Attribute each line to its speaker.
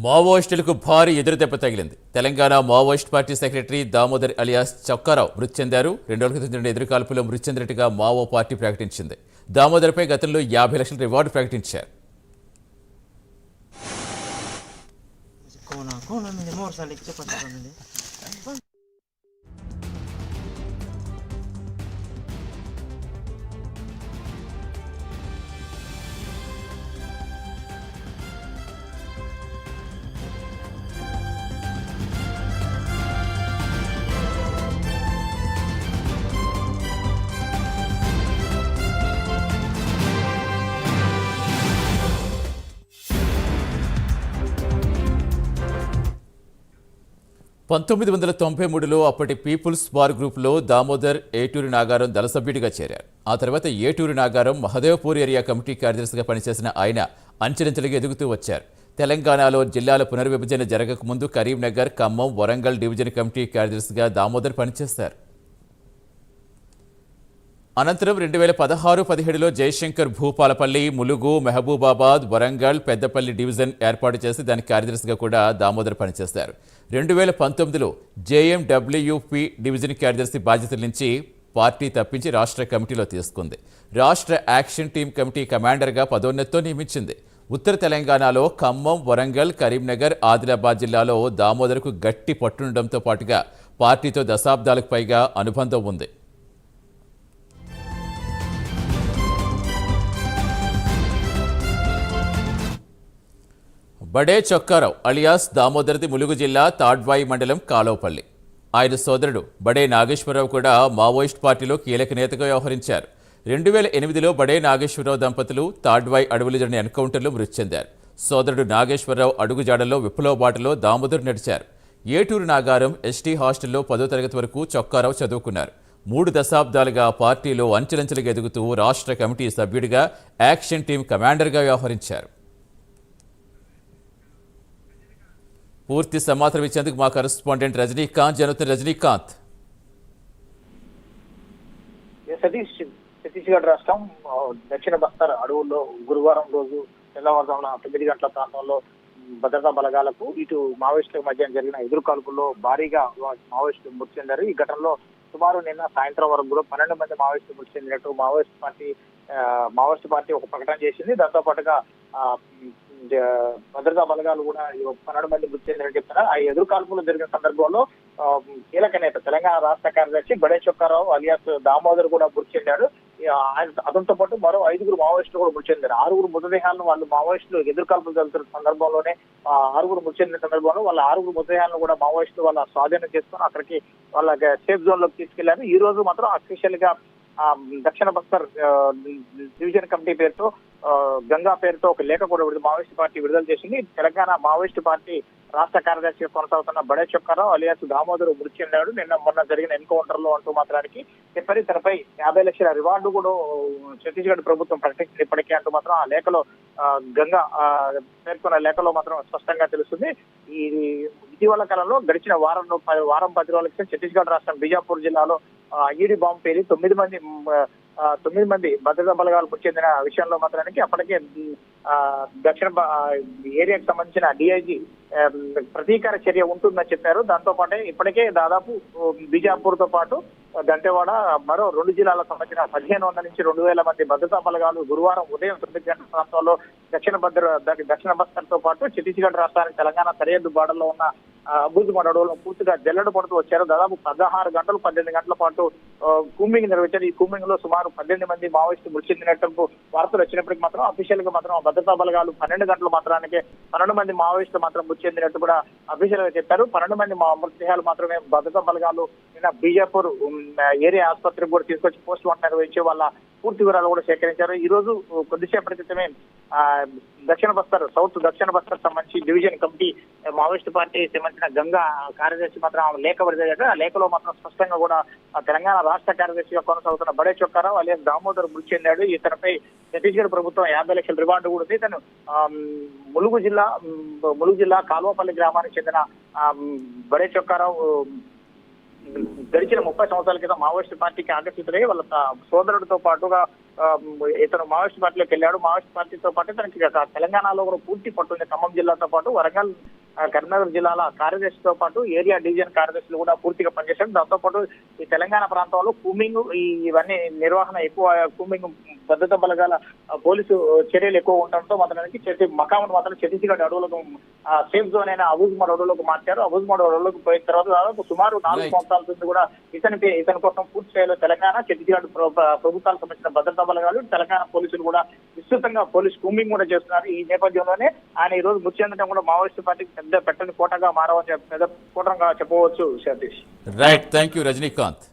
Speaker 1: మావోయిస్టులకు భారీ ఎదురుదెబ్బ తగిలింది. Telangana Maoist party secretary Damodar alias Chokka Rao మృతి చెందారు. 2 రోజుల క్రితం జరిగిన ఎదురుకాల్పులో మృతి చెందినట్టుగా మావో పార్టీ ప్రకటించింది. దామోదర్పై గతంలో 50 లక్షల రివార్డు ప్రకటించారు. పంతొమ్మిది 1993లో అప్పటి పీపుల్స్ బార్ గ్రూప్లో దామోదర్ ఏటూరి నాగారం దళ సభ్యుడిగా చేరారు. ఆ తర్వాత ఏటూరి నాగారం మహదేవ్పూర్ ఏరియా కమిటీ కార్యదర్శిగా పనిచేసిన ఆయన అంచెలంచెలుగా ఎదుగుతూ వచ్చారు. తెలంగాణలో జిల్లాల పునర్విభజన జరగకముందు కరీంనగర్, ఖమ్మం, వరంగల్ డివిజన్ కమిటీ కార్యదర్శిగా దామోదర్ పనిచేశారు. అనంతరం 2016-17లో జయశంకర్ భూపాలపల్లి, ములుగు, మహబూబాబాద్, వరంగల్, పెద్దపల్లి డివిజన్ ఏర్పాటు చేసి దానికి కార్యదర్శిగా కూడా దామోదర్ పనిచేశారు. 2019లో జేఎండబ్ల్యూపీ డివిజన్ కార్యదర్శి బాధ్యతల నుంచి పార్టీ తప్పించి రాష్ట్ర కమిటీలో తీసుకుంది. రాష్ట్ర యాక్షన్ టీం కమిటీ కమాండర్గా పదోన్నతితో నియమించింది. ఉత్తర తెలంగాణలో ఖమ్మం, వరంగల్, కరీంనగర్, ఆదిలాబాద్ జిల్లాలో దామోదర్కు గట్టి పట్టుండడంతో పాటుగా పార్టీతో దశాబ్దాలకు పైగా అనుబంధం ఉంది. బడే చొక్కారావు అలియాస్ దామోదర్ది ములుగు జిల్లా తాడ్వాయి మండలం కాలోపల్లి. ఆయన సోదరుడు బడే నాగేశ్వరరావు కూడా మావోయిస్ట్ పార్టీలో కీలక నేతగా వ్యవహరించారు. 2008లో బడే నాగేశ్వరరావు దంపతులు తాడ్వాయి అడవులు జరిగిన ఎన్కౌంటర్లో మృతి చెందారు. సోదరుడు నాగేశ్వరరావు అడుగుజాడల్లో విప్లవ బాటలో దామోదర్ నడిచారు. ఏటూరు నాగారం ఎస్టీ హాస్టల్లో 10వ తరగతి వరకు చొక్కారావు చదువుకున్నారు. 3 దశాబ్దాలుగా పార్టీలో అంచెలంచెలుగా ఎదుగుతూ రాష్ట్ర కమిటీ సభ్యుడిగా, యాక్షన్ టీం కమాండర్గా వ్యవహరించారు. పూర్తి సమాచారం ఇచ్చేందుకు మా కరెస్పాండెంట్ రజనీకాంత్ జరుగుతున్న. రజనీకాంత్,
Speaker 2: ఛత్తీస్గఢ్ రాష్ట్రం దక్షిణ బస్తర్ అడవుల్లో గురువారం రోజు తెల్లవారుజామున 9 గంటల ప్రాంతంలో భద్రతా బలగాలకు ఇటు మావోయిస్టుల మధ్య జరిగిన ఎదురుకాల్పుల్లో భారీగా మావోయిస్టులు మృతి చెందారు. ఈ ఘటనలో సుమారు నిన్న సాయంత్రం వరకు కూడా 12 మంది మావోయిస్టులు మృతి చెందినట్టు మావోయిస్ట్ పార్టీ ఒక ప్రకటన చేసింది. దాంతో పాటుగా భద్రతా బలగాలు కూడా 12 మంది మృతి చెందినట్టు చెప్తున్నారు. ఆ ఎదురుకాల్పులు జరిగిన సందర్భంలో కీలక నేత తెలంగాణ రాష్ట్ర కార్యదర్శి బడే చొక్కారావు అలియాస్ దామోదర్ కూడా మృతి చెందాడు. అతనితో పాటు మరో 5 మావోయిస్టులు కూడా మృతి చెందారు. 6 మృతదేహాలను వాళ్ళు మావోయిస్టులు ఎదురుకాల్పులు జరుగుతున్న సందర్భంలోనే 6 మృతి చెందిన సందర్భంలో వాళ్ళ 6 మృతదేహాలను కూడా మావోయిస్టులు వాళ్ళ స్వాధీనం చేసుకుని అక్కడికి వాళ్ళ సేఫ్ జోన్ లోకి తీసుకెళ్లారు. ఈ రోజు మాత్రం అఫీషియల్ గా దక్షిణ బస్తర్ డివిజన్ కమిటీ పేరుతో గంగా పేరుతో ఒక లేఖ కూడా మావోయిస్ట్ పార్టీ విడుదల చేసింది. తెలంగాణ మావోయిస్ట్ పార్టీ రాష్ట్ర కార్యదర్శిగా కొనసాగుతున్న బడే చొక్కారావు అలియాస్ దామోదర్ మృతి చెందాడు. మొన్న జరిగిన ఎన్కౌంటర్ లో అంటూ మాత్రానికి చెప్పారు. తనపై 50 లక్షల రివార్డు కూడా ఛత్తీస్గఢ్ ప్రభుత్వం ప్రకటించింది ఇప్పటికే అంటూ మాత్రం ఆ లేఖలో గంగా పేర్కొన్న లేఖలో మాత్రం స్పష్టంగా తెలుస్తుంది. ఈ ఇటీవల కాలంలో గడిచిన వారం 10 రోజుల క్రితం ఛత్తీస్గఢ్ రాష్ట్రం బీజాపూర్ జిల్లాలో ఐఈడీ బాంబు పేలి 9 మంది భద్రతా బలగాలు మృతి చెందిన విషయంలో మాత్రానికి అప్పటికే దక్షిణ ఏరియాకు సంబంధించిన డిఐజీ ప్రతీకార చర్య ఉంటుందని చెప్పారు. దాంతో పాటే ఇప్పటికే దాదాపు బీజాపూర్ తో పాటు దంతెవాడ మరో 2 జిల్లాలకు సంబంధించిన 1500 నుంచి 2000 మంది భద్రతా బలగాలు గురువారం ఉదయం 9 గంటల ప్రాంతంలో దక్షిణ బస్తర్ తో పాటు ఛత్తీస్గఢ్ రాష్ట్రానికి తెలంగాణ సరిహద్దు బార్డర్లో ఉన్న అబూజ్మడ్ అడవులను పూర్తిగా జల్లెడ పడుతూ వచ్చారు. దాదాపు 16 గంటలు 18 గంటల పాటు కూంబింగ్ నిర్వహించారు. ఈ కూంబింగ్ లో సుమారు 18 మంది మావోయిస్టులు మృతి చెందినట్టు వార్తలు వచ్చినప్పటికీ మాత్రం అఫీషియల్ గా మాత్రం భద్రతా బలగాలు 12 గంటల మాత్రానికి 12 మంది మావోయిస్టులు మాత్రం మృతి చెందినట్టు కూడా అఫీషియల్ గా చెప్పారు. 12 మంది మృతదేహాలు మాత్రమే భద్రతా బలగాలు నిన్న బీజాపూర్ ఏరియా ఆసుపత్రికి కూడా తీసుకొచ్చి పోస్ట్ మార్టం నిర్వహించి వాళ్ళ పూర్తి వివరాలు కూడా సేకరించారు. ఈ రోజు కొద్దిసేపటి క్రితమే దక్షిణ బస్తర్ సంబంధించి డివిజన్ కమిటీ మావోయిస్ట్ పార్టీ సంబంధించిన గంగా కార్యదర్శి మాత్రం లేఖ విడుదల. ఆ లేఖలో మాత్రం స్పష్టంగా కూడా తెలంగాణ రాష్ట్ర కార్యదర్శిగా కొనసాగుతున్న బడే చొక్కారావు అలియాస్ దామోదర్ మృతి చెందాడు. ఇతనిపై ఛత్తీస్గఢ్ ప్రభుత్వం 50 లక్షల రివార్డు కూడా ఉంది. తను ములుగు జిల్లా కాల్వపల్లి గ్రామానికి చెందిన బడే చొక్కారావు గడిచిన 30 సంవత్సరాల క్రితం మావోయిస్ట్ పార్టీకి ఆకర్షితులై వాళ్ళ సోదరుడితో పాటుగా ఇతను మావోయిస్ట్ పార్టీలోకి వెళ్ళాడు. మావోయిస్ట్ పార్టీతో పాటు తనకి తెలంగాణలో కూడా పూర్తి పట్టుంది. ఖమ్మం జిల్లాతో పాటు వరంగల్, కరీంనగర్ జిల్లాల కార్యదర్శితో పాటు ఏరియా డివిజన్ కార్యదర్శులు కూడా పూర్తిగా పనిచేశారు. దాంతో పాటు ఈ తెలంగాణ ప్రాంతంలో కూంబింగ్ ఇవన్నీ నిర్వహణ ఎక్కువ, కూంబింగ్ భద్రతా బలగాల పోలీసు చర్యలు ఎక్కువ ఉండడంతో మాత్రానికి మకామును మాత్రం ఛత్తీస్గఢ్ అడవులకు సేఫ్ జోన్ అయిన అబూజ్మడ్ అడవులకు మార్చారు. అబూజ్మడ్ అడవులకు పోయిన తర్వాత దాదాపు సుమారు 4 సంవత్సరాల నుంచి కూడా ఇతని కోసం పూర్తి స్థాయిలో తెలంగాణ, ఛత్తీస్గఢ్ ప్రభుత్వాలకు సంబంధించిన భద్రతా బలగాలు, తెలంగాణ పోలీసులు కూడా విస్తృతంగా పోలీస్ కూంబింగ్ కూడా చేస్తున్నారు. ఈ నేపథ్యంలోనే ఆయన ఈ రోజు మృతి చెందడం కూడా మావోయిస్టు పార్టీకి పెద్ద పెట్టని కోటగా మారవని పెద్ద కోటంగా చెప్పవచ్చు Satish.
Speaker 1: Right, thank you Rajinikanth.